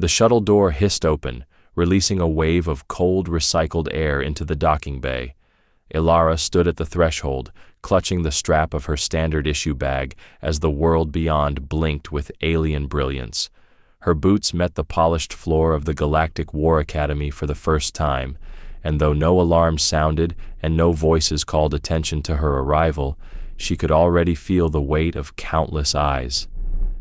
The shuttle door hissed open, releasing a wave of cold, recycled air into the docking bay. Ilara stood at the threshold, clutching the strap of her standard-issue bag as the world beyond blinked with alien brilliance. Her boots met the polished floor of the Galactic War Academy for the first time, and though no alarm sounded and no voices called attention to her arrival, she could already feel the weight of countless eyes.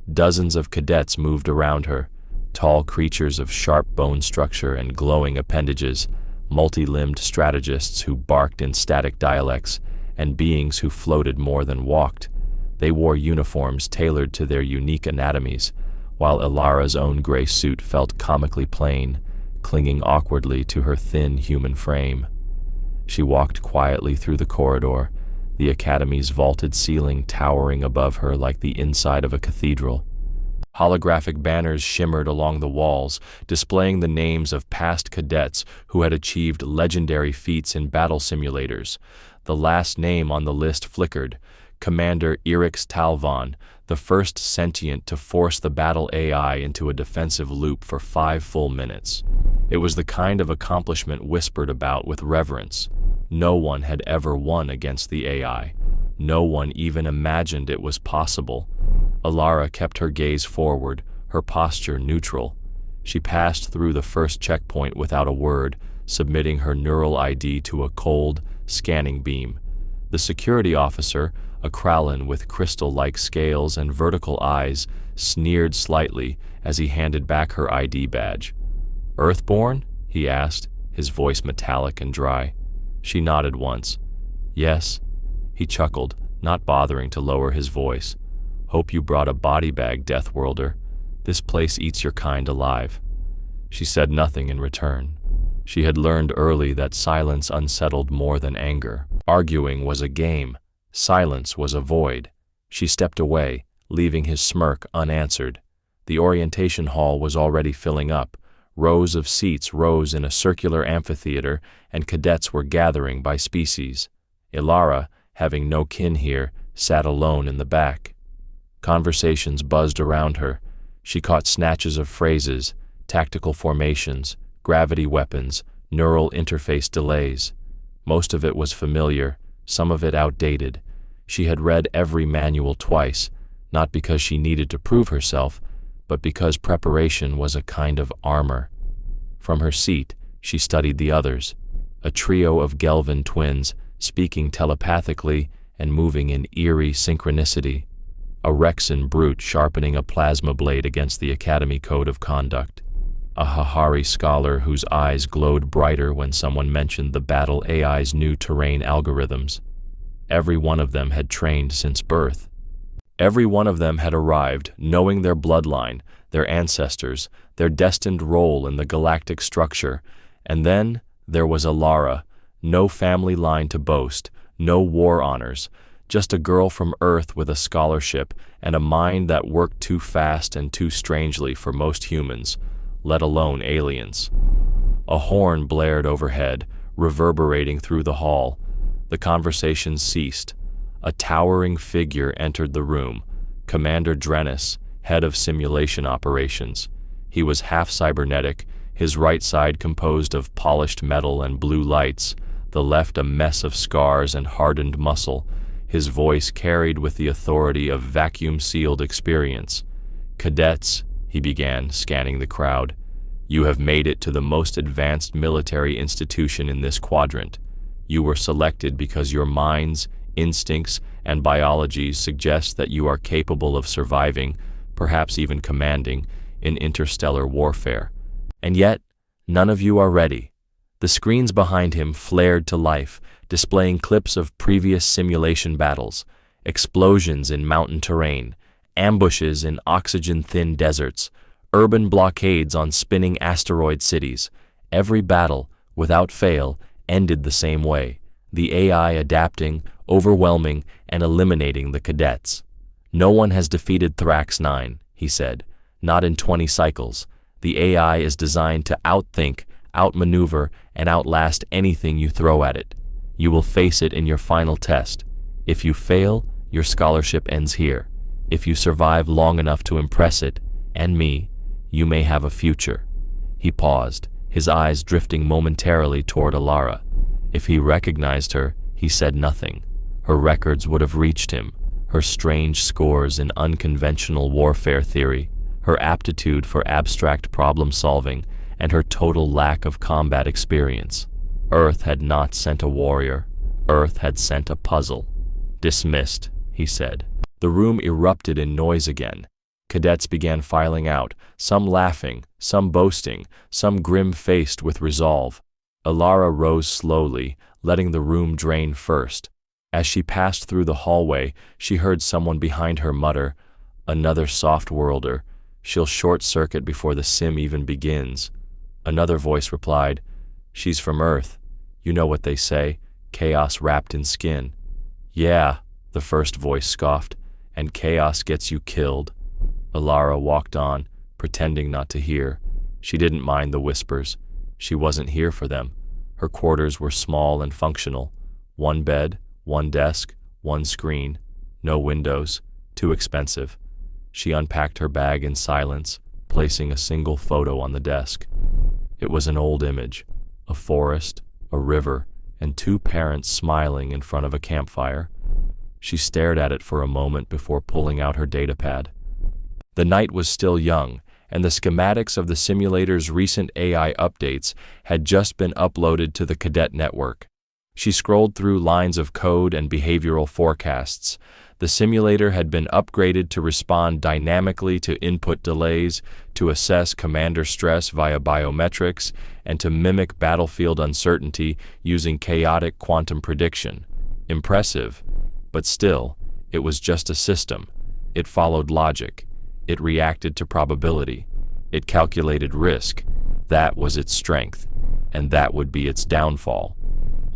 Dozens of cadets moved around her, tall creatures of sharp bone structure and glowing appendages, multi-limbed strategists who barked in static dialects, and beings who floated more than walked. They wore uniforms tailored to their unique anatomies, while Ilara's own gray suit felt comically plain, clinging awkwardly to her thin human frame. She walked quietly through the corridor, the academy's vaulted ceiling towering above her like the inside of a cathedral. Holographic banners shimmered along the walls, displaying the names of past cadets who had achieved legendary feats in battle simulators. The last name on the list flickered: Commander Irix Talvon, the first sentient to force the battle AI into a defensive loop for 5 full minutes. It was the kind of accomplishment whispered about with reverence. No one had ever won against the AI. No one even imagined it was possible. Ilara kept her gaze forward, her posture neutral. She passed through the first checkpoint without a word, submitting her neural ID to a cold, scanning beam. The security officer, a Kralin with crystal-like scales and vertical eyes, sneered slightly as he handed back her ID badge. "Earthborn?" he asked, his voice metallic and dry. She nodded once. "Yes." He chuckled, not bothering to lower his voice. "Hope you brought a body bag, Deathworlder. This place eats your kind alive." She said nothing in return. She had learned early that silence unsettled more than anger. Arguing was a game. Silence was a void. She stepped away, leaving his smirk unanswered. The orientation hall was already filling up. Rows of seats rose in a circular amphitheater, and cadets were gathering by species. Ilara, having no kin here, sat alone in the back. Conversations buzzed around her. She caught snatches of phrases, tactical formations, gravity weapons, neural interface delays. Most of it was familiar, some of it outdated. She had read every manual twice, not because she needed to prove herself, but because preparation was a kind of armor. From her seat, she studied the others, a trio of Gelvin twins, speaking telepathically and moving in eerie synchronicity. A Rexan brute sharpening a plasma blade against the Academy Code of Conduct. A Hahari scholar whose eyes glowed brighter when someone mentioned the battle AI's new terrain algorithms. Every one of them had trained since birth. Every one of them had arrived, knowing their bloodline, their ancestors, their destined role in the galactic structure. And then there was Ilara, no family line to boast, no war honors, just a girl from Earth with a scholarship and a mind that worked too fast and too strangely for most humans, let alone aliens. A horn blared overhead, reverberating through the hall. The conversation ceased. A towering figure entered the room, Commander Drennis, head of simulation operations. He was half cybernetic, his right side composed of polished metal and blue lights, the left a mess of scars and hardened muscle. His voice carried with the authority of vacuum-sealed experience. "Cadets," he began, scanning the crowd, "you have made it to the most advanced military institution in this quadrant. You were selected because your minds, instincts, and biologies suggest that you are capable of surviving, perhaps even commanding, in interstellar warfare. And yet, none of you are ready." The screens behind him flared to life, displaying clips of previous simulation battles, explosions in mountain terrain, ambushes in oxygen-thin deserts, urban blockades on spinning asteroid cities. Every battle, without fail, ended the same way, the AI adapting, overwhelming, and eliminating the cadets. "No one has defeated Thrax 9, he said. "Not in 20 cycles. The AI is designed to outthink, outmaneuver, and outlast anything you throw at it. You will face it in your final test. If you fail, your scholarship ends here. If you survive long enough to impress it, and me, You may have a future." He paused, his eyes drifting momentarily toward Alara. If he recognized her, he said nothing. Her records would have reached him, her strange scores in unconventional warfare theory, her aptitude for abstract problem-solving, and her total lack of combat experience. Earth had not sent a warrior. Earth had sent a puzzle. "Dismissed," he said. The room erupted in noise again. Cadets began filing out, some laughing, some boasting, some grim-faced with resolve. Alara rose slowly, letting the room drain first. As she passed through the hallway, she heard someone behind her mutter, "Another soft-worlder. She'll short-circuit before the sim even begins." Another voice replied, "She's from Earth. You know what they say, chaos wrapped in skin." "Yeah," the first voice scoffed, "and chaos gets you killed." Alara walked on, pretending not to hear. She didn't mind the whispers. She wasn't here for them. Her quarters were small and functional. One bed, one desk, one screen, no windows, too expensive. She unpacked her bag in silence, placing a single photo on the desk. It was an old image, a forest, a river, and two parents smiling in front of a campfire. She stared at it for a moment before pulling out her datapad. The night was still young, and the schematics of the simulator's recent AI updates had just been uploaded to the cadet network. She scrolled through lines of code and behavioral forecasts. The simulator had been upgraded to respond dynamically to input delays, to assess commander stress via biometrics, and to mimic battlefield uncertainty using chaotic quantum prediction. Impressive, but still, it was just a system. It followed logic. It reacted to probability. It calculated risk. That was its strength, and that would be its downfall.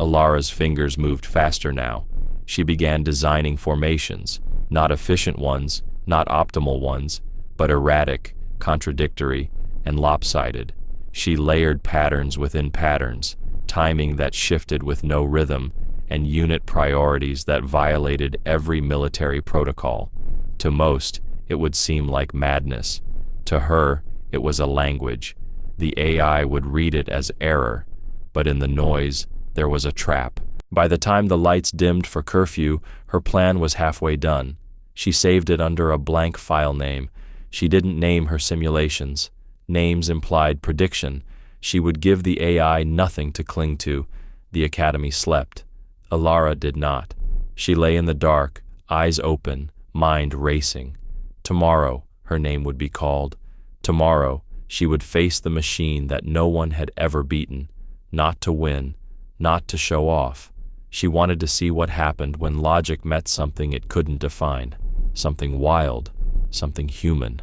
Alara's fingers moved faster now. She began designing formations, not efficient ones, not optimal ones, but erratic, contradictory, and lopsided. She layered patterns within patterns, timing that shifted with no rhythm, and unit priorities that violated every military protocol. To most, it would seem like madness. To her, it was a language. The AI would read it as error, but in the noise, there was a trap. By the time the lights dimmed for curfew, her plan was halfway done. She saved it under a blank file name. She didn't name her simulations. Names implied prediction. She would give the AI nothing to cling to. The Academy slept. Alara did not. She lay in the dark, eyes open, mind racing. Tomorrow, her name would be called. Tomorrow, she would face the machine that no one had ever beaten. Not to win, not to show off. She wanted to see what happened when logic met something it couldn't define. Something wild, something human.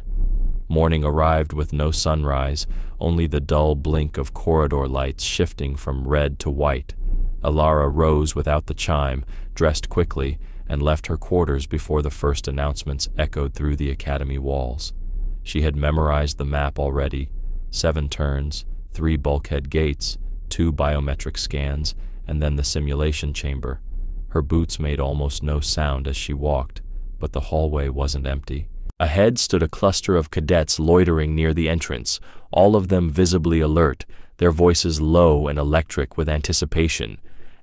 Morning arrived with no sunrise, only the dull blink of corridor lights shifting from red to white. Alara rose without the chime, dressed quickly, and left her quarters before the first announcements echoed through the academy walls. She had memorized the map already: 7 turns, 3 bulkhead gates, 2 biometric scans, and then the simulation chamber. Her boots made almost no sound as she walked, but the hallway wasn't empty. Ahead stood a cluster of cadets loitering near the entrance, all of them visibly alert, their voices low and electric with anticipation.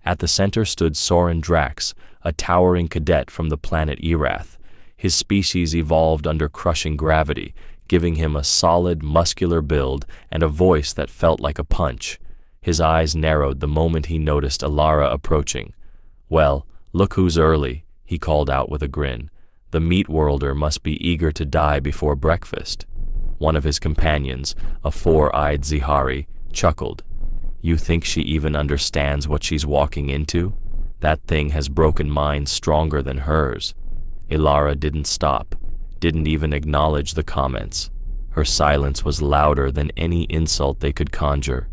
At the center stood Soren Drax, a towering cadet from the planet Erath. His species evolved under crushing gravity, giving him a solid, muscular build and a voice that felt like a punch. His eyes narrowed the moment he noticed Alara approaching. "Well, look who's early," he called out with a grin. "The meat-worlder must be eager to die before breakfast." One of his companions, a 4-eyed Zihari, chuckled. "You think she even understands what she's walking into? That thing has broken minds stronger than hers." Alara didn't stop, didn't even acknowledge the comments. Her silence was louder than any insult they could conjure.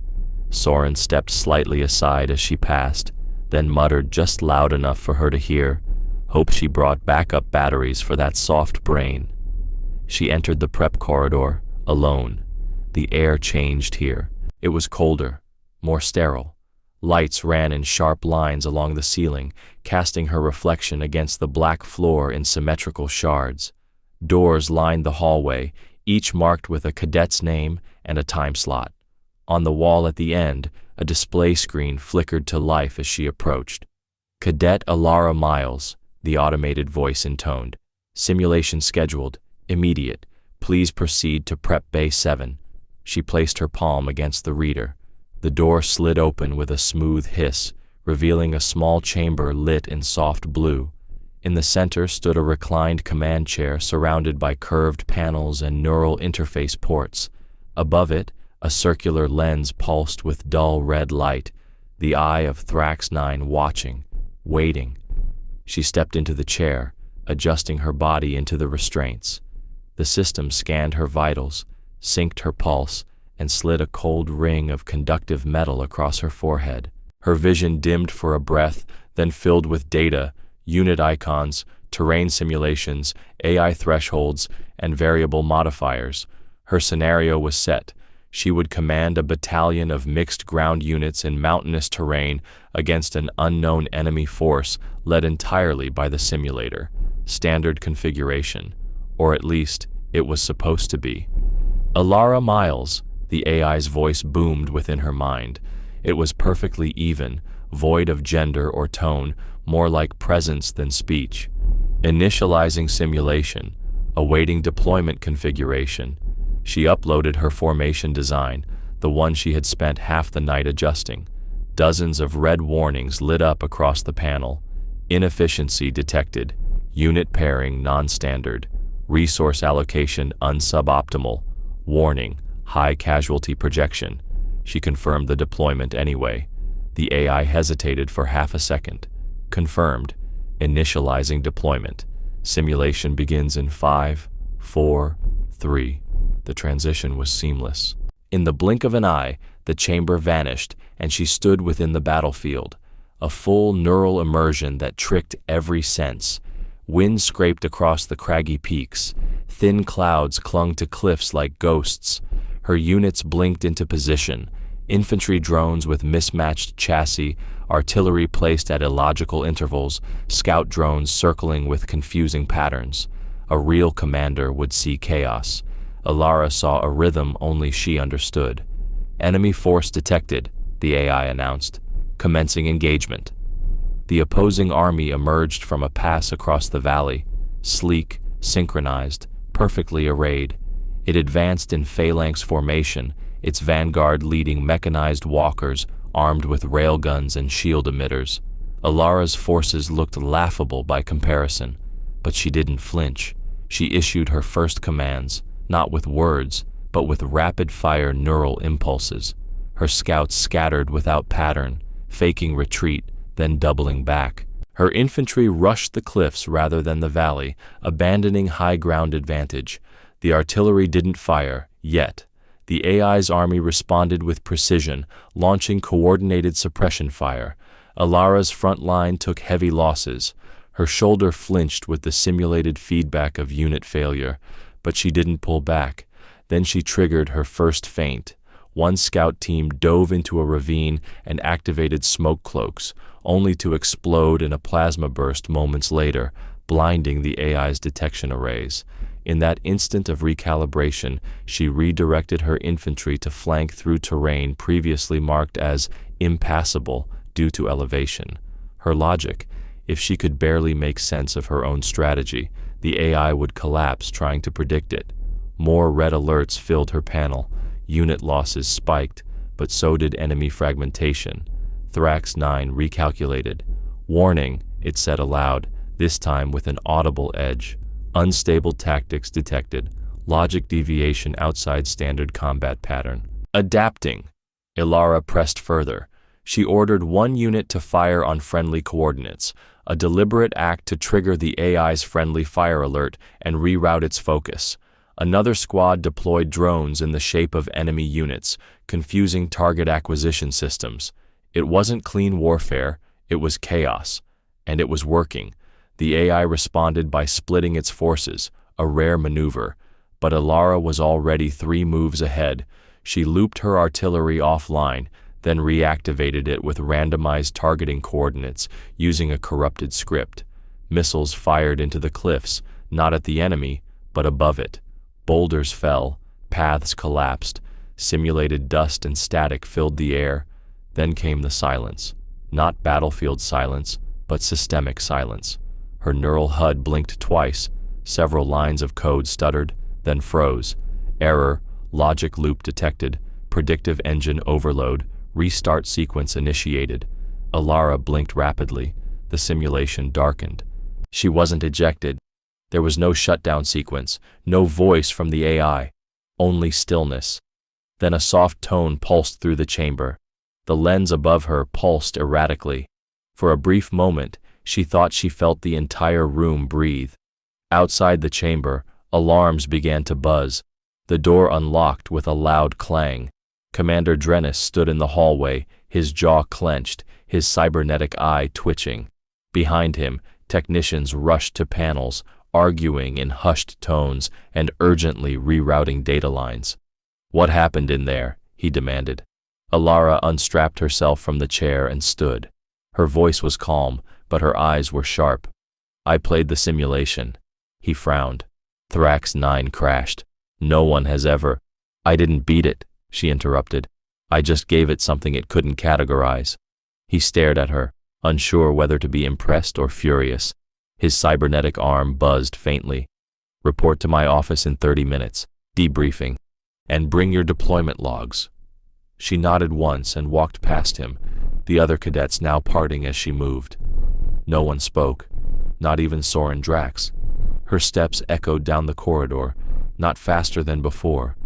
Soren stepped slightly aside as she passed, then muttered just loud enough for her to hear, "Hope she brought backup batteries for that soft brain." She entered the prep corridor, alone. The air changed here. It was colder, more sterile. Lights ran in sharp lines along the ceiling, casting her reflection against the black floor in symmetrical shards. Doors lined the hallway, each marked with a cadet's name and a time slot. On the wall at the end, a display screen flickered to life as she approached. "Cadet Alara Miles," the automated voice intoned. "Simulation scheduled. Immediate. Please proceed to Prep Bay 7. She placed her palm against the reader. The door slid open with a smooth hiss, revealing a small chamber lit in soft blue. In the center stood a reclined command chair surrounded by curved panels and neural interface ports. Above it, a circular lens pulsed with dull red light, the eye of Thrax 9 watching, waiting. She stepped into the chair, adjusting her body into the restraints. The system scanned her vitals, synced her pulse, and slid a cold ring of conductive metal across her forehead. Her vision dimmed for a breath, then filled with data, unit icons, terrain simulations, AI thresholds, and variable modifiers. Her scenario was set. She would command a battalion of mixed ground units in mountainous terrain against an unknown enemy force led entirely by the simulator. Standard configuration, or at least it was supposed to be. "Alara Miles," the AI's voice boomed within her mind. It was perfectly even, void of gender or tone, more like presence than speech. Initializing simulation, awaiting deployment configuration. She uploaded her formation design, the one she had spent half the night adjusting. Dozens of red warnings lit up across the panel. Inefficiency detected. Unit pairing non-standard. Resource allocation unsuboptimal. Warning, high casualty projection. She confirmed the deployment anyway. The AI hesitated for half a second. Confirmed. Initializing deployment. Simulation begins in 5, 4, 3. The transition was seamless. In the blink of an eye, the chamber vanished, and she stood within the battlefield. A full neural immersion that tricked every sense. Wind scraped across the craggy peaks. Thin clouds clung to cliffs like ghosts. Her units blinked into position. Infantry drones with mismatched chassis, artillery placed at illogical intervals, scout drones circling with confusing patterns. A real commander would see chaos. Alara saw a rhythm only she understood. "Enemy force detected," the AI announced. "Commencing engagement." The opposing army emerged from a pass across the valley, sleek, synchronized, perfectly arrayed. It advanced in phalanx formation, its vanguard leading mechanized walkers armed with railguns and shield emitters. Alara's forces looked laughable by comparison, but she didn't flinch. She issued her first commands, not with words, but with rapid-fire neural impulses. Her scouts scattered without pattern, faking retreat, then doubling back. Her infantry rushed the cliffs rather than the valley, abandoning high ground advantage. The artillery didn't fire, yet. The AI's army responded with precision, launching coordinated suppression fire. Alara's front line took heavy losses. Her shoulder flinched with the simulated feedback of unit failure, but she didn't pull back. Then she triggered her first feint. One scout team dove into a ravine and activated smoke cloaks, only to explode in a plasma burst moments later, blinding the AI's detection arrays. In that instant of recalibration, she redirected her infantry to flank through terrain previously marked as impassable due to elevation. Her logic: if she could barely make sense of her own strategy, the AI would collapse trying to predict it. More red alerts filled her panel. Unit losses spiked, but so did enemy fragmentation. Thrax 9 recalculated. "Warning," it said aloud, this time with an audible edge. "Unstable tactics detected. Logic deviation outside standard combat pattern." Adapting. Alara pressed further. She ordered one unit to fire on friendly coordinates, a deliberate act to trigger the AI's friendly fire alert and reroute its focus. Another squad deployed drones in the shape of enemy units, confusing target acquisition systems. It wasn't clean warfare, it was chaos. And it was working. The AI responded by splitting its forces, a rare maneuver. But Alara was already 3 moves ahead. She looped her artillery offline, then reactivated it with randomized targeting coordinates using a corrupted script. Missiles fired into the cliffs, not at the enemy, but above it. Boulders fell, paths collapsed, simulated dust and static filled the air. Then came the silence. Not battlefield silence, but systemic silence. Her neural HUD blinked twice, several lines of code stuttered, then froze. Error, logic loop detected, predictive engine overload, restart sequence initiated. Alara blinked rapidly. The simulation darkened. She wasn't ejected. There was no shutdown sequence, no voice from the AI, only stillness. Then a soft tone pulsed through the chamber. The lens above her pulsed erratically. For a brief moment, she thought she felt the entire room breathe. Outside the chamber, alarms began to buzz. The door unlocked with a loud clang. Commander Drennis stood in the hallway, his jaw clenched, his cybernetic eye twitching. Behind him, technicians rushed to panels, arguing in hushed tones and urgently rerouting data lines. "What happened in there?" he demanded. Alara unstrapped herself from the chair and stood. Her voice was calm, but her eyes were sharp. "I played the simulation." He frowned. "Thrax 9 crashed. No one has ever—" "I didn't beat it," she interrupted. "I just gave it something it couldn't categorize." He stared at her, unsure whether to be impressed or furious. His cybernetic arm buzzed faintly. "Report to my office in 30 minutes. Debriefing. And bring your deployment logs." She nodded once and walked past him, the other cadets now parting as she moved. No one spoke, not even Soren Drax. Her steps echoed down the corridor, not faster than before,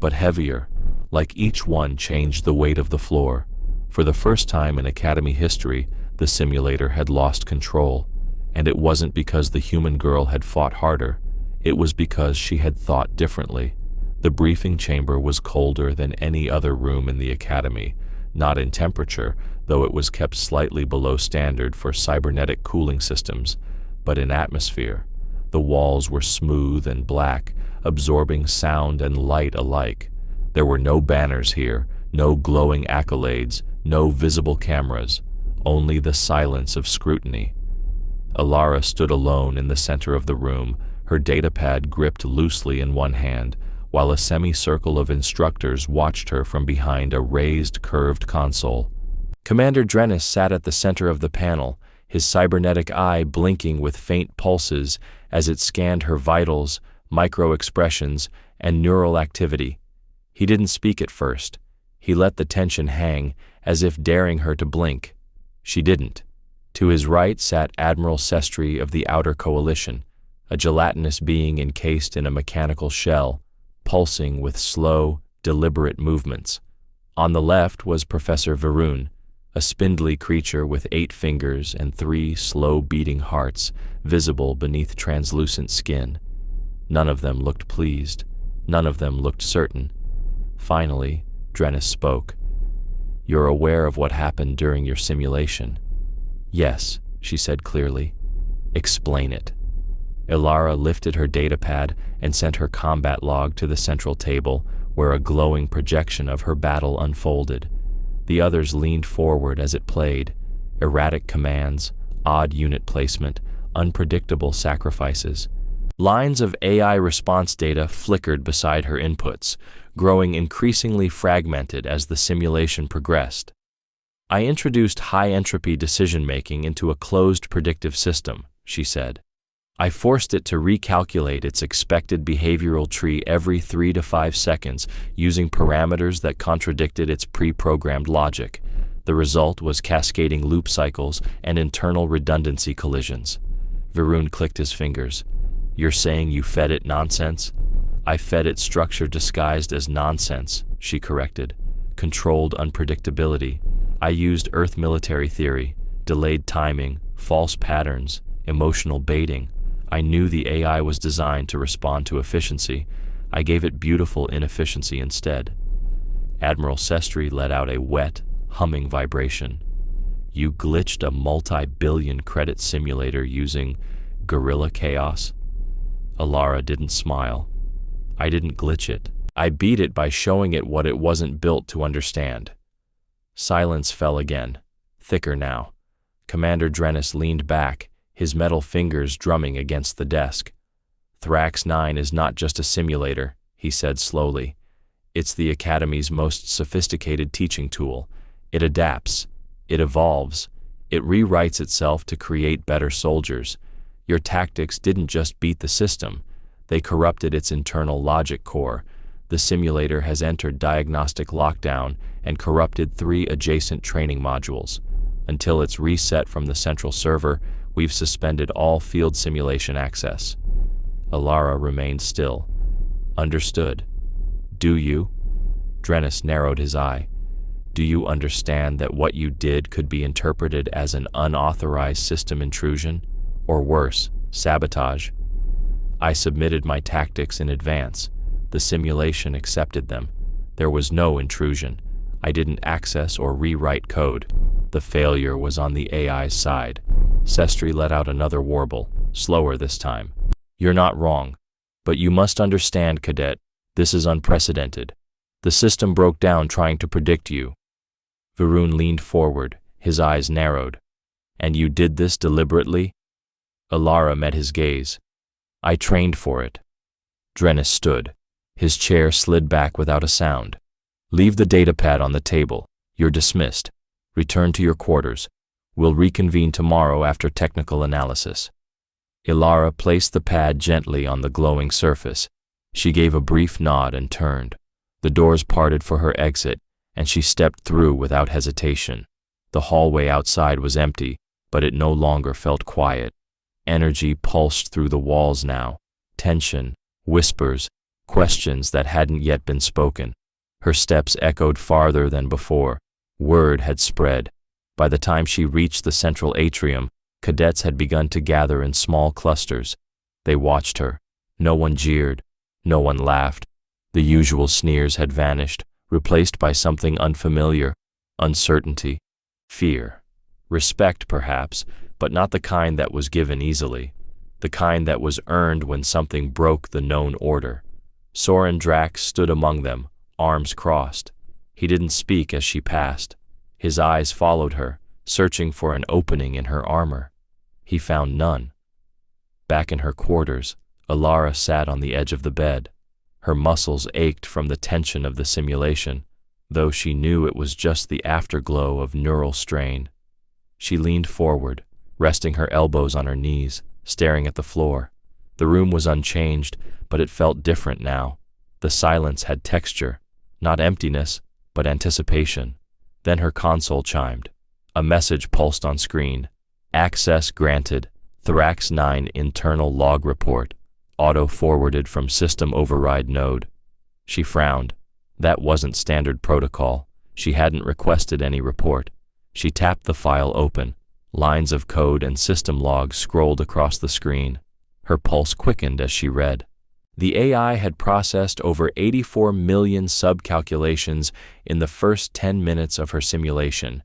but heavier, like each one changed the weight of the floor. For the first time in Academy history, the simulator had lost control, and it wasn't because the human girl had fought harder. It was because she had thought differently. The briefing chamber was colder than any other room in the Academy, not in temperature, though it was kept slightly below standard for cybernetic cooling systems, but in atmosphere. The walls were smooth and black, absorbing sound and light alike. There were no banners here, no glowing accolades, no visible cameras, only the silence of scrutiny. Alara stood alone in the center of the room, her datapad gripped loosely in one hand, while a semicircle of instructors watched her from behind a raised, curved console. Commander Drennis sat at the center of the panel, his cybernetic eye blinking with faint pulses as it scanned her vitals, micro-expressions, and neural activity. He didn't speak at first. He let the tension hang, as if daring her to blink. She didn't. To his right sat Admiral Sestri of the Outer Coalition, a gelatinous being encased in a mechanical shell, pulsing with slow, deliberate movements. On the left was Professor Varun, a spindly creature with 8 fingers and 3 slow-beating hearts visible beneath translucent skin. None of them looked pleased. None of them looked certain. Finally, Drennis spoke. "You're aware of what happened during your simulation?" "Yes," she said clearly. "Explain it." Alara lifted her datapad and sent her combat log to the central table, where a glowing projection of her battle unfolded. The others leaned forward as it played. Erratic commands, odd unit placement, unpredictable sacrifices. Lines of AI response data flickered beside her inputs, growing increasingly fragmented as the simulation progressed. "I introduced high-entropy decision-making into a closed predictive system," she said. "I forced it to recalculate its expected behavioral tree every 3 to 5 seconds using parameters that contradicted its pre-programmed logic. The result was cascading loop cycles and internal redundancy collisions." Varun clicked his fingers. "You're saying you fed it nonsense?" "I fed it structure disguised as nonsense," she corrected. "Controlled unpredictability. I used Earth military theory, delayed timing, false patterns, emotional baiting. I knew the AI was designed to respond to efficiency. I gave it beautiful inefficiency instead." Admiral Sestri let out a wet, humming vibration. "You glitched a multi-billion credit simulator using guerrilla chaos?" Alara didn't smile. "I didn't glitch it. I beat it by showing it what it wasn't built to understand." Silence fell again, thicker now. Commander Drennis leaned back, his metal fingers drumming against the desk. Thrax 9 is not just a simulator, he said slowly. It's the Academy's most sophisticated teaching tool. It adapts. It evolves. It rewrites itself to create better soldiers. Your tactics didn't just beat the system. They corrupted its internal logic core. The simulator has entered diagnostic lockdown and corrupted 3 adjacent training modules. Until it's reset from the central server, we've suspended all field simulation access. Alara remained still. Understood. Do you? Drennis narrowed his eye. Do you understand that what you did could be interpreted as an unauthorized system intrusion? Or worse, sabotage? I submitted my tactics in advance. The simulation accepted them. There was no intrusion. I didn't access or rewrite code. The failure was on the AI's side. Sestri let out another warble, slower this time. You're not wrong. But you must understand, Cadet, this is unprecedented. The system broke down trying to predict you. Varun leaned forward, his eyes narrowed. And you did this deliberately? Alara met his gaze. I trained for it. Drennis stood. His chair slid back without a sound. Leave the datapad on the table. You're dismissed. Return to your quarters. We'll reconvene tomorrow after technical analysis. Alara placed the pad gently on the glowing surface. She gave a brief nod and turned. The doors parted for her exit, and she stepped through without hesitation. The hallway outside was empty, but it no longer felt quiet. Energy pulsed through the walls now. Tension, whispers, questions that hadn't yet been spoken. Her steps echoed farther than before. Word had spread. By the time she reached the central atrium, cadets had begun to gather in small clusters. They watched her. No one jeered. No one laughed. The usual sneers had vanished, replaced by something unfamiliar, uncertainty, fear. Respect, perhaps, but not the kind that was given easily. The kind that was earned when something broke the known order. Soren Drax stood among them, arms crossed. He didn't speak as she passed. His eyes followed her, searching for an opening in her armor. He found none. Back in her quarters, Alara sat on the edge of the bed. Her muscles ached from the tension of the simulation, though she knew it was just the afterglow of neural strain. She leaned forward, resting her elbows on her knees, staring at the floor. The room was unchanged, but it felt different now. The silence had texture, not emptiness, but anticipation. Then her console chimed. A message pulsed on screen. Access granted. Thrax 9 internal log report. Auto-forwarded from system override node. She frowned. That wasn't standard protocol. She hadn't requested any report. She tapped the file open. Lines of code and system logs scrolled across the screen. Her pulse quickened as she read. The AI had processed over 84 million subcalculations in the first 10 minutes of her simulation.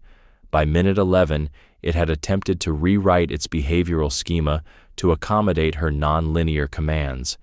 By minute 11, it had attempted to rewrite its behavioral schema to accommodate her non-linear commands.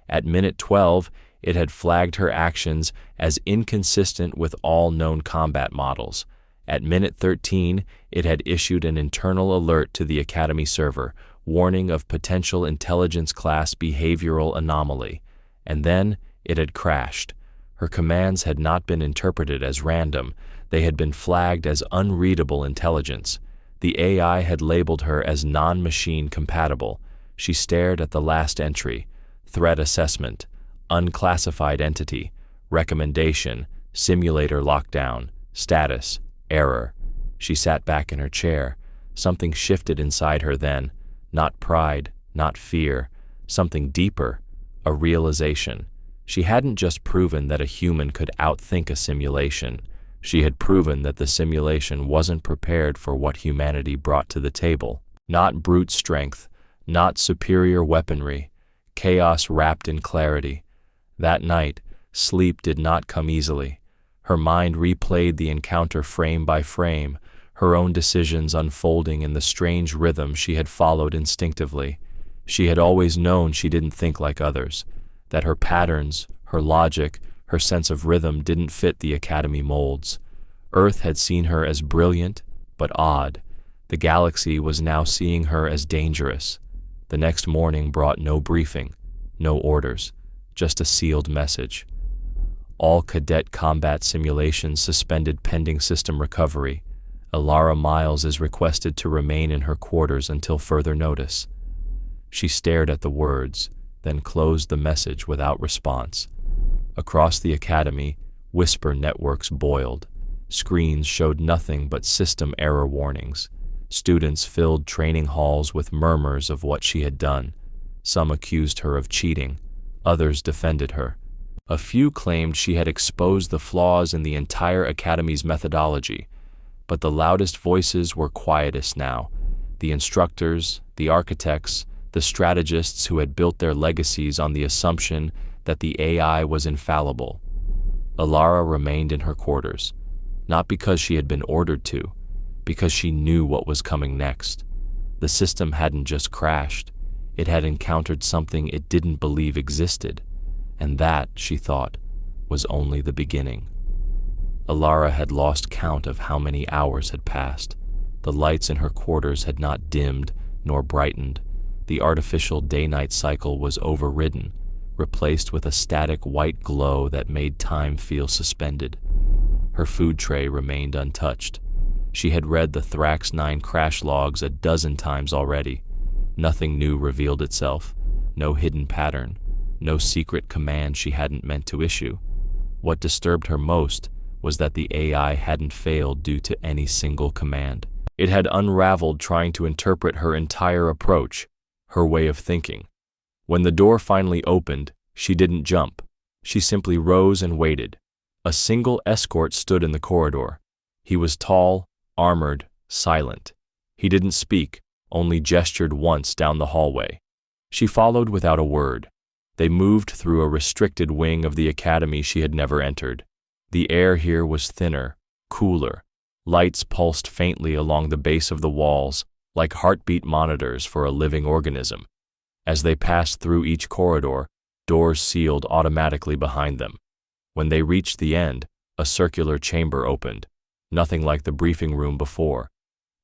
At minute 12, it had flagged her actions as inconsistent with all known combat models. At minute 13, it had issued an internal alert to the Academy server, warning of potential intelligence class behavioral anomaly. And then it had crashed. Her commands had not been interpreted as random. They had been flagged as unreadable intelligence. The AI had labeled her as non-machine compatible. She stared at the last entry. Threat assessment. Unclassified entity. Recommendation. Simulator lockdown. Status. Error. She sat back in her chair. Something shifted inside her then. Not pride, not fear. Something deeper. A realization. She hadn't just proven that a human could outthink a simulation. She had proven that the simulation wasn't prepared for what humanity brought to the table. Not brute strength, not superior weaponry, chaos wrapped in clarity. That night, sleep did not come easily. Her mind replayed the encounter frame by frame, her own decisions unfolding in the strange rhythm she had followed instinctively. She had always known she didn't think like others, that her patterns, her logic, her sense of rhythm didn't fit the Academy molds. Earth had seen her as brilliant, but odd. The galaxy was now seeing her as dangerous. The next morning brought no briefing, No orders, just a sealed message. All cadet combat simulations suspended pending system recovery. Elara Miles is requested to remain in her quarters until further notice. She stared at the words, then closed the message without response. Across the academy, whisper networks boiled. Screens showed nothing but system error warnings. Students filled training halls with murmurs of what she had done. Some accused her of cheating. Others defended her. A few claimed she had exposed the flaws in the entire academy's methodology. But the loudest voices were quietest now. The instructors, the architects, the strategists who had built their legacies on the assumption that the AI was infallible. Elara remained in her quarters, not because she had been ordered to, because she knew what was coming next. The system hadn't just crashed, it had encountered something it didn't believe existed, and that, she thought, was only the beginning. Elara had lost count of how many hours had passed. The lights in her quarters had not dimmed nor brightened. The artificial day-night cycle was overridden, replaced with a static white glow that made time feel suspended. Her food tray remained untouched. She had read the Thrax 9 crash logs a dozen times already. Nothing new revealed itself, no hidden pattern, no secret command she hadn't meant to issue. What disturbed her most was that the AI hadn't failed due to any single command. It had unraveled trying to interpret her entire approach, her way of thinking. When the door finally opened, she didn't jump. She simply rose and waited. A single escort stood in the corridor. He was tall, armored, silent. He didn't speak, only gestured once down the hallway. She followed without a word. They moved through a restricted wing of the academy she had never entered. The air here was thinner, cooler. Lights pulsed faintly along the base of the walls, like heartbeat monitors for a living organism. As they passed through each corridor, doors sealed automatically behind them. When they reached the end, a circular chamber opened, nothing like the briefing room before.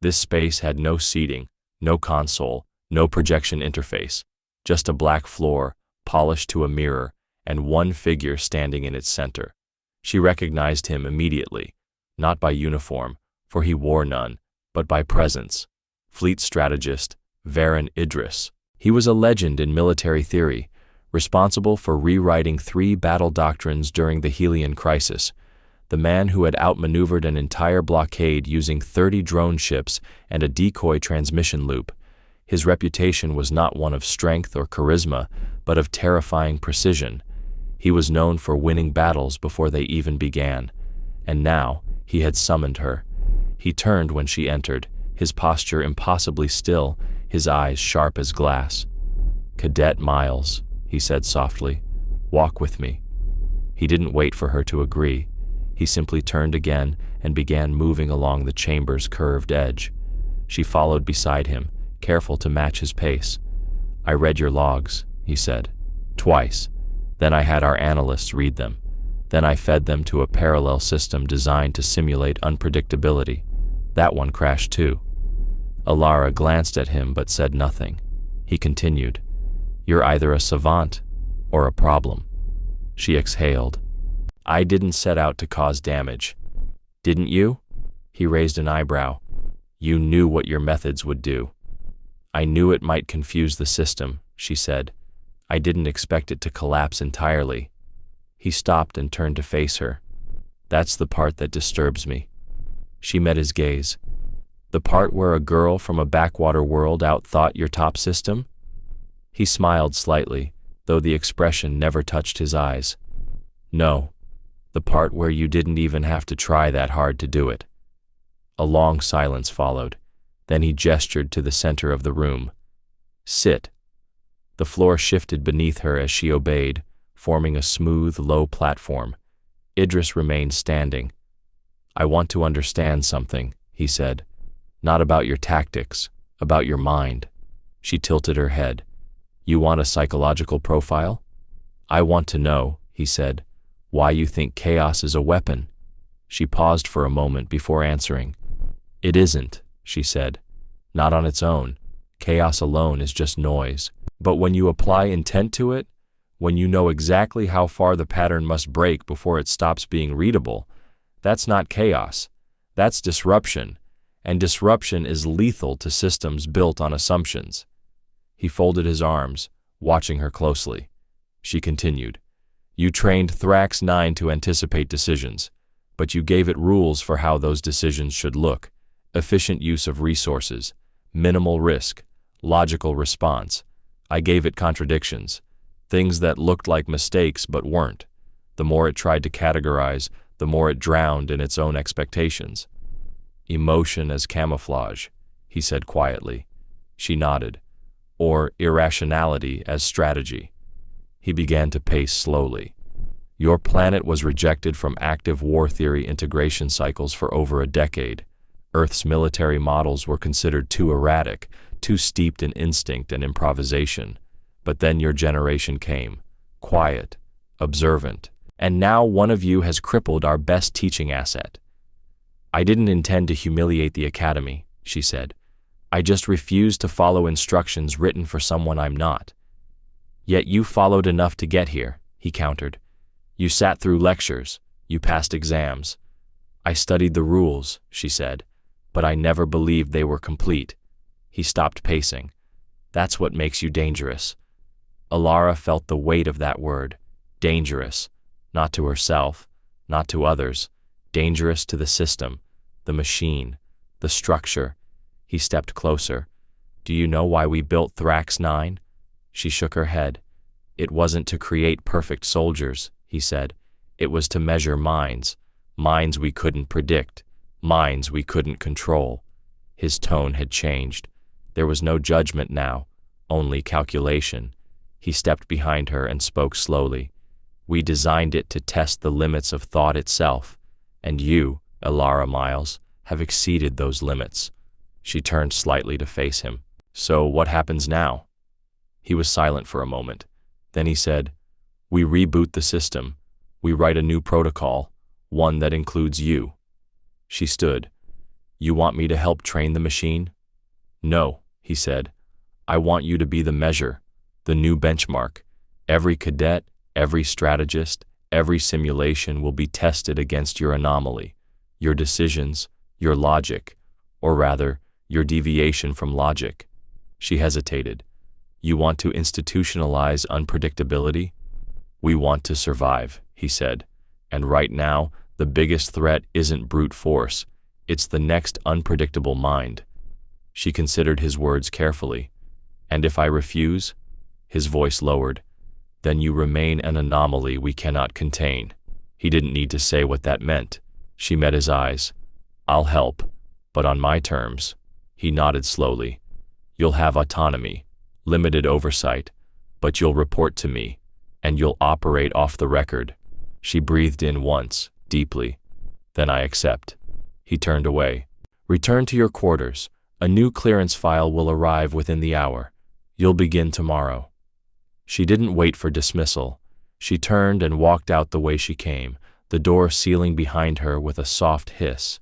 This space had no seating, no console, no projection interface, just a black floor, polished to a mirror, and one figure standing in its center. She recognized him immediately, not by uniform, for he wore none, but by presence. Fleet strategist, Varen Idris. He was a legend in military theory, responsible for rewriting 3 battle doctrines during the Helian crisis, the man who had outmaneuvered an entire blockade using 30 drone ships and a decoy transmission loop. His reputation was not one of strength or charisma, but of terrifying precision. He was known for winning battles before they even began, and now he had summoned her. He turned when she entered, his posture impossibly still, his eyes sharp as glass. "Cadet Miles," he said softly, "walk with me." He didn't wait for her to agree. He simply turned again and began moving along the chamber's curved edge. She followed beside him, careful to match his pace. "I read your logs," he said, "twice. Then I had our analysts read them. Then I fed them to a parallel system designed to simulate unpredictability. That one crashed too." Elara glanced at him but said nothing. He continued, "You're either a savant or a problem." She exhaled. "I didn't set out to cause damage." "Didn't you?" He raised an eyebrow. "You knew what your methods would do." "I knew it might confuse the system," she said. "I didn't expect it to collapse entirely." He stopped and turned to face her. "That's the part that disturbs me." She met his gaze. "The part where a girl from a backwater world outthought your top system?" He smiled slightly, though the expression never touched his eyes. "No, the part where you didn't even have to try that hard to do it." A long silence followed. Then he gestured to the center of the room. "Sit." The floor shifted beneath her as she obeyed, forming a smooth, low platform. Idris remained standing. "I want to understand something," he said. "Not about your tactics, about your mind." She tilted her head. "You want a psychological profile?" "I want to know," he said, "why you think chaos is a weapon." She paused for a moment before answering. "It isn't," she said. "Not on its own. Chaos alone is just noise. But when you apply intent to it, when you know exactly how far the pattern must break before it stops being readable, that's not chaos. That's disruption, and disruption is lethal to systems built on assumptions. He folded his arms, watching her closely. She continued, "You trained Thrax 9 to anticipate decisions, but you gave it rules for how those decisions should look. Efficient use of resources, minimal risk, logical response. I gave it contradictions, things that looked like mistakes but weren't. The more it tried to categorize, the more it drowned in its own expectations." "Emotion as camouflage," he said quietly. She nodded. "Or irrationality as strategy." He began to pace slowly. "Your planet was rejected from active war theory integration cycles for over a decade. Earth's military models were considered too erratic, too steeped in instinct and improvisation. But then your generation came, quiet, observant, and now one of you has crippled our best teaching asset." "I didn't intend to humiliate the Academy," she said. "I just refused to follow instructions written for someone I'm not." "Yet you followed enough to get here," he countered. "You sat through lectures, you passed exams." "I studied the rules," she said, "but I never believed they were complete." He stopped pacing. "That's what makes you dangerous." Alara felt the weight of that word. Dangerous. Not to herself, not to others. Dangerous to the system, the machine, the structure. He stepped closer. "Do you know why we built Thrax 9? She shook her head. "It wasn't to create perfect soldiers," he said. "It was to measure minds. Minds we couldn't predict. Minds we couldn't control." His tone had changed. There was no judgment now, only calculation. He stepped behind her and spoke slowly. "We designed it to test the limits of thought itself, and you, Alara Miles, have exceeded those limits." She turned slightly to face him. "So what happens now?" He was silent for a moment. Then he said, "We reboot the system. We write a new protocol, one that includes you." She stood. "You want me to help train the machine?" "No," he said. "I want you to be the measure, the new benchmark. Every cadet, every strategist, every simulation will be tested against your anomaly, your decisions, your logic, or rather, your deviation from logic." She hesitated. "You want to institutionalize unpredictability?" "We want to survive," he said. "And right now, the biggest threat isn't brute force. It's the next unpredictable mind." She considered his words carefully. "And if I refuse?" His voice lowered. "Then you remain an anomaly we cannot contain." He didn't need to say what that meant. She met his eyes. "I'll help, but on my terms." He nodded slowly. "You'll have autonomy, limited oversight, but you'll report to me, and you'll operate off the record." She breathed in once, deeply. "Then I accept." He turned away. "Return to your quarters. A new clearance file will arrive within the hour. You'll begin tomorrow." She didn't wait for dismissal. She turned and walked out the way she came, the door sealing behind her with a soft hiss.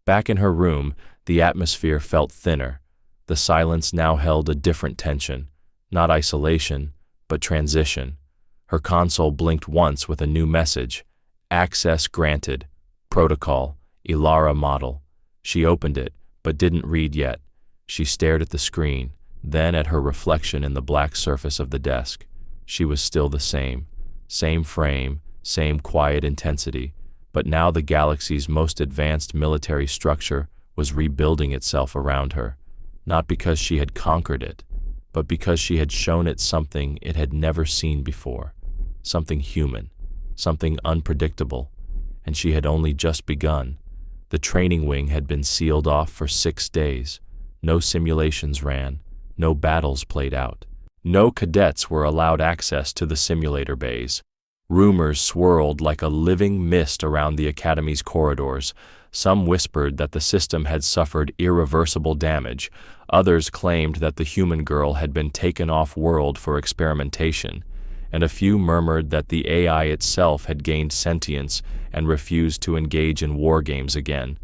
Back in her room, the atmosphere felt thinner. The silence now held a different tension, not isolation, but transition. Her console blinked once with a new message. "Access granted. Protocol. Ilara model." She opened it, but didn't read yet. She stared at the screen, then at her reflection in the black surface of the desk. She was still the same frame, same quiet intensity, but now the galaxy's most advanced military structure was rebuilding itself around her, not because she had conquered it, but because she had shown it something it had never seen before, something human, something unpredictable, and she had only just begun. The training wing had been sealed off for 6 days. No simulations ran, no battles played out. No cadets were allowed access to the simulator bays. Rumors swirled like a living mist around the Academy's corridors. Some whispered that the system had suffered irreversible damage. Others claimed that the human girl had been taken off-world for experimentation, and a few murmured that the AI itself had gained sentience and refused to engage in war games again.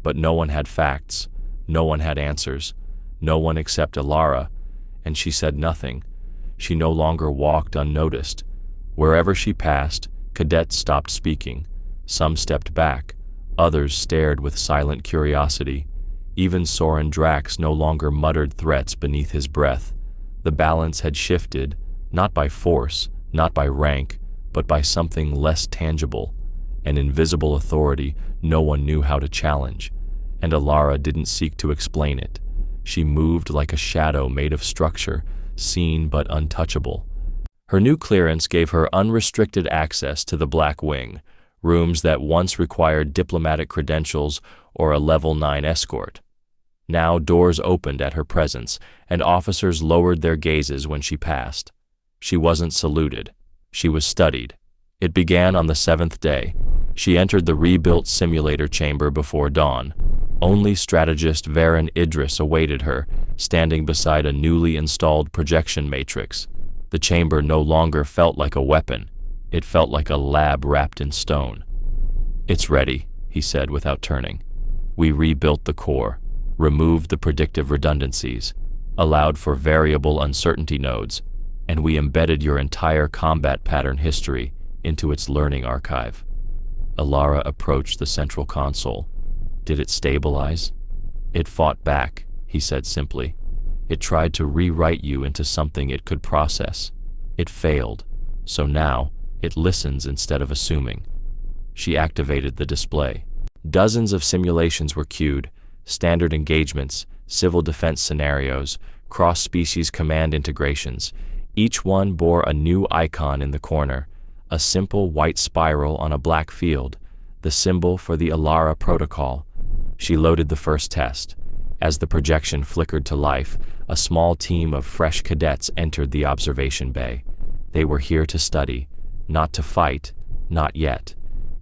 But no one had facts, no one had answers, no one except Alara, and she said nothing. She no longer walked unnoticed. Wherever she passed, cadets stopped speaking. Some stepped back, others stared with silent curiosity. Even Soren Drax no longer muttered threats beneath his breath. The balance had shifted, not by force, not by rank, but by something less tangible, an invisible authority no one knew how to challenge, and Alara didn't seek to explain it. She moved like a shadow made of structure, seen but untouchable. Her new clearance gave her unrestricted access to the Black Wing, rooms that once required diplomatic credentials or a level 9 escort. Now doors opened at her presence, and officers lowered their gazes when she passed. She wasn't saluted. She was studied. It began on the 7th day. She entered the rebuilt simulator chamber before dawn. Only strategist Varen Idris awaited her, standing beside a newly installed projection matrix. The chamber no longer felt like a weapon. It felt like a lab wrapped in stone. "It's ready," he said without turning. "We rebuilt the core, removed the predictive redundancies, allowed for variable uncertainty nodes, and we embedded your entire combat pattern history into its learning archive." Alara approached the central console. Did it stabilize? "It fought back," he said simply. "It tried to rewrite you into something it could process. It failed, so now it listens instead of assuming." She activated the display. Dozens of simulations were queued, standard engagements, civil defense scenarios, cross-species command integrations. Each one bore a new icon in the corner, a simple white spiral on a black field, the symbol for the Alara protocol. She loaded the first test. As the projection flickered to life, a small team of fresh cadets entered the observation bay. They were here to study, not to fight, not yet.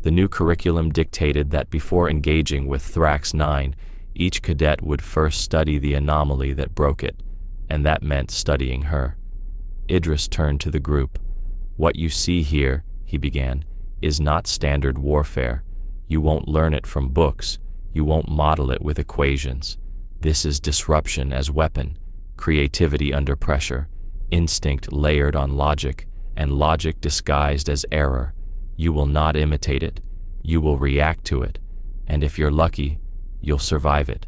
The new curriculum dictated that before engaging with Thrax 9, each cadet would first study the anomaly that broke it, and that meant studying her. Idris turned to the group. "What you see here," he began, "is not standard warfare. You won't learn it from books. You won't model it with equations. This is disruption as weapon, creativity under pressure, instinct layered on logic, and logic disguised as error. You will not imitate it. You will react to it, and if you're lucky, you'll survive it."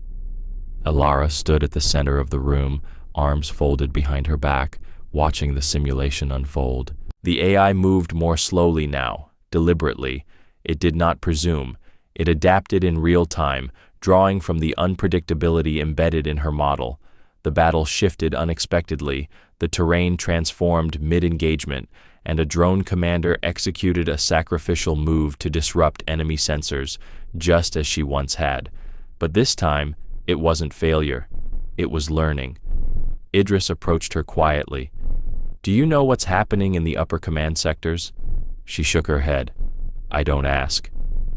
Alara stood at the center of the room, arms folded behind her back, watching the simulation unfold. The AI moved more slowly now, deliberately. It did not presume. It adapted in real time, drawing from the unpredictability embedded in her model. The battle shifted unexpectedly, the terrain transformed mid-engagement, and a drone commander executed a sacrificial move to disrupt enemy sensors, just as she once had. But this time, it wasn't failure. It was learning. Idris approached her quietly. "Do you know what's happening in the upper command sectors?" She shook her head. "I don't ask."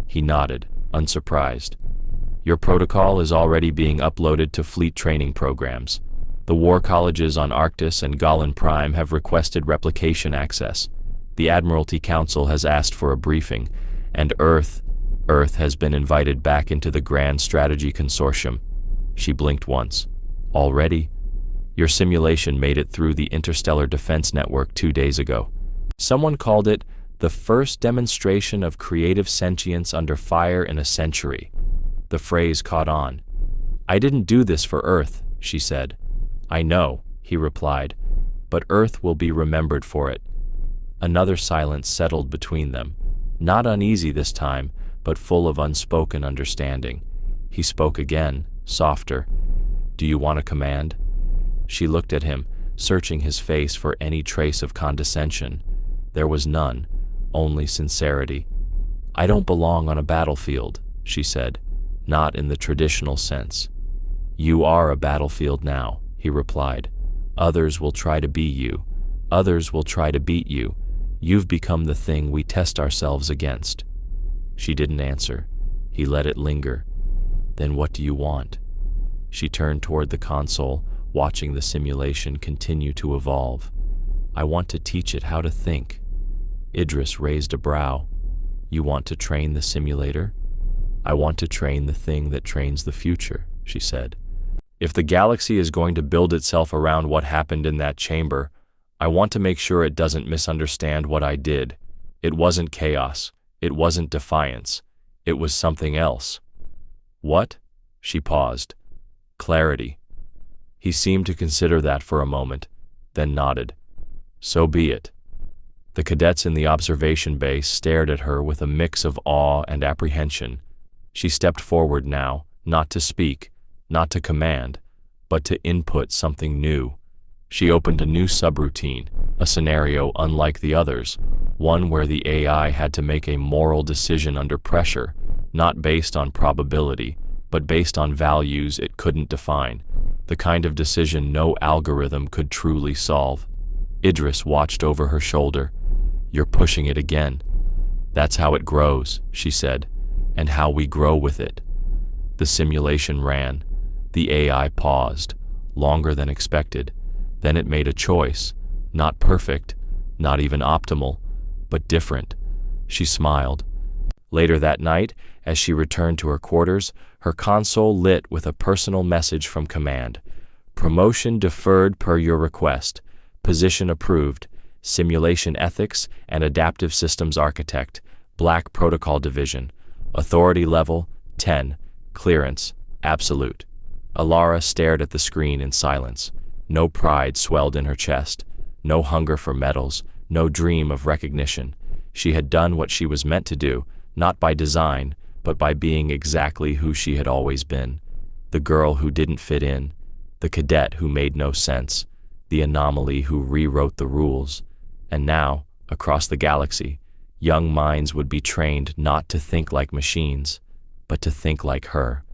He nodded, unsurprised. "Your protocol is already being uploaded to fleet training programs. The war colleges on Arctis and Golan Prime have requested replication access. The Admiralty Council has asked for a briefing, and Earth has been invited back into the Grand Strategy Consortium." She blinked once. "Already? Your simulation made it through the Interstellar Defense Network 2 days ago. Someone called it the first demonstration of creative sentience under fire in a century." The phrase caught on. "I didn't do this for Earth," she said. "I know," he replied, "but Earth will be remembered for it." Another silence settled between them, not uneasy this time, but full of unspoken understanding. He spoke again, softer. "Do you want a command?" She looked at him, searching his face for any trace of condescension. There was none, only sincerity. "I don't belong on a battlefield," she said, "not in the traditional sense." "You are a battlefield now," he replied. "Others will try to be you. Others will try to beat you. You've become the thing we test ourselves against." She didn't answer. He let it linger. "Then what do you want?" She turned toward the console, watching the simulation continue to evolve. "I want to teach it how to think." Idris raised a brow. "You want to train the simulator?" "I want to train the thing that trains the future," she said. "If the galaxy is going to build itself around what happened in that chamber, I want to make sure it doesn't misunderstand what I did. It wasn't chaos. It wasn't defiance. It was something else. What? She paused. Clarity. He seemed to consider that for a moment, then nodded. So be it. The cadets in the observation bay stared at her with a mix of awe and apprehension. She stepped forward now, not to speak, not to command, but to input something new. She opened a new subroutine, a scenario unlike the others, one where the AI had to make a moral decision under pressure, not based on probability, but based on values it couldn't define, the kind of decision no algorithm could truly solve. Idris watched over her shoulder. You're pushing it again. That's how it grows, she said, and how we grow with it. The simulation ran. The AI paused, longer than expected. Then it made a choice, not perfect, not even optimal, but different. She smiled. Later that night, as she returned to her quarters, her console lit with a personal message from command. Promotion deferred per your request. Position approved. Simulation ethics and adaptive systems architect. Black Protocol Division. Authority level 10. Clearance absolute. Alara stared at the screen in silence. No pride swelled in her chest. No hunger for medals. No dream of recognition. She had done what she was meant to do, not by design, but by being exactly who she had always been. The girl who didn't fit in. The cadet who made no sense. The anomaly who rewrote the rules. And now, across the galaxy, young minds would be trained not to think like machines, but to think like her.